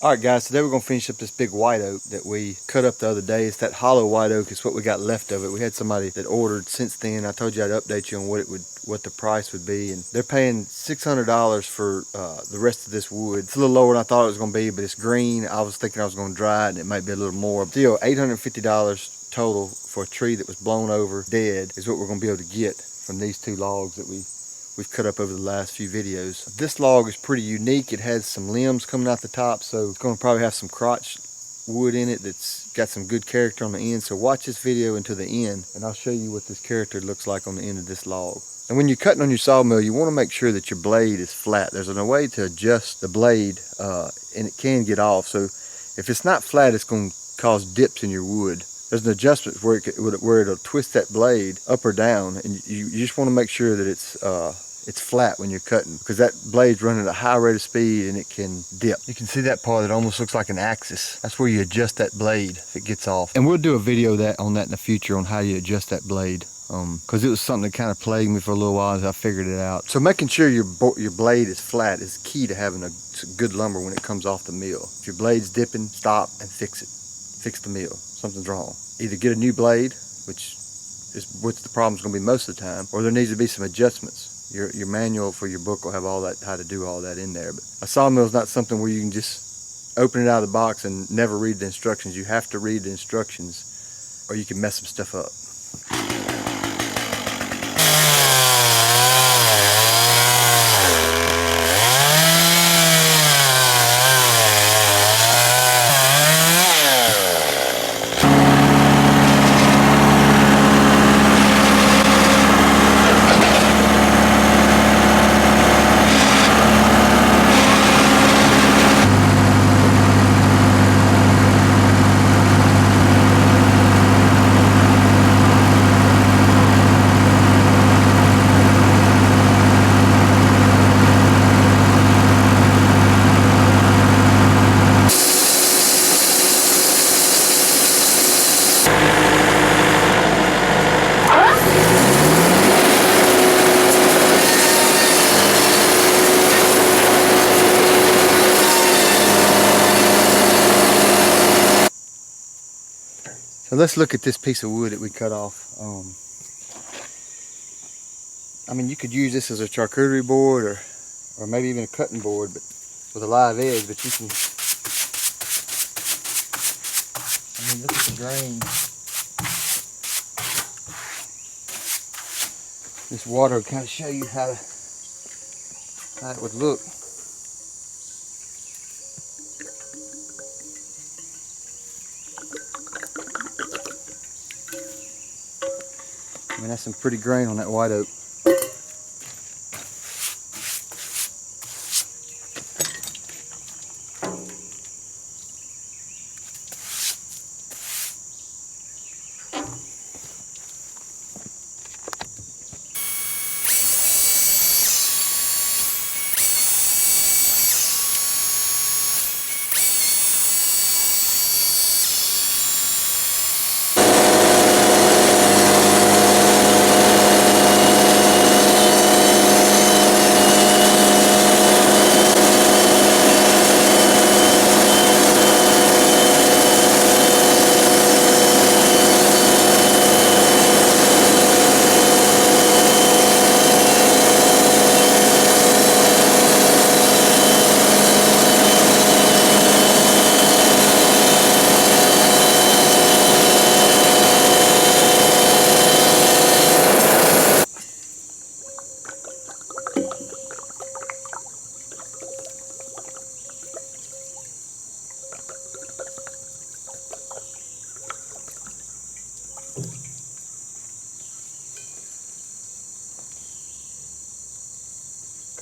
Alright guys, today we're going to finish up this big white oak that we cut up the other day. It's that hollow white oak. It's what we got left of it. We had somebody that ordered since then. I told you I'd update you on what the price would be, and they're paying $600 for the rest of this wood. It's a little lower than I thought it was going to be, but it's green. I was thinking I was going to dry it and it might be a little more. Still, $850 total for a tree that was blown over dead is what we're going to be able to get from these two logs that we've cut up over the last few videos. This log is pretty unique. It has some limbs coming out the top, so it's going to probably have some crotch wood in it that's got some good character on the end. So watch this video until the end and I'll show you what this character looks like on the end of this log. And when you're cutting on your sawmill, you want to make sure that your blade is flat. There's a way to adjust the blade and it can get off. So if it's not flat, it's going to cause dips in your wood. There's an adjustment where it'll twist that blade up or down, and you just want to make sure that it's flat when you're cutting, because that blade's running at a high rate of speed and it can dip. You can see that part that almost looks like an axis. That's where you adjust that blade if it gets off. And we'll do a video on that in the future on how you adjust that blade, because it was something that kind of plagued me for a little while as I figured it out. So making sure your blade is flat is key to having a good lumber when it comes off the mill. If your blade's dipping, stop and fix it. Fix the mill. Something's wrong. Either get a new blade, which the problem's going to be most of the time, or there needs to be some adjustments. Your manual for your book will have all that, how to do all that in there. But a sawmill is not something where you can just open it out of the box and never read the instructions. You have to read the instructions or you can mess some stuff up. So let's look at this piece of wood that we cut off. I mean, you could use this as a charcuterie board or maybe even a cutting board, but with a live edge. But you can, I mean, look at the grain. This water will kind of show you how it would look. I mean, that's some pretty grain on that white oak.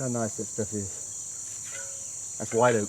Look how nice that stuff is. That's white oak.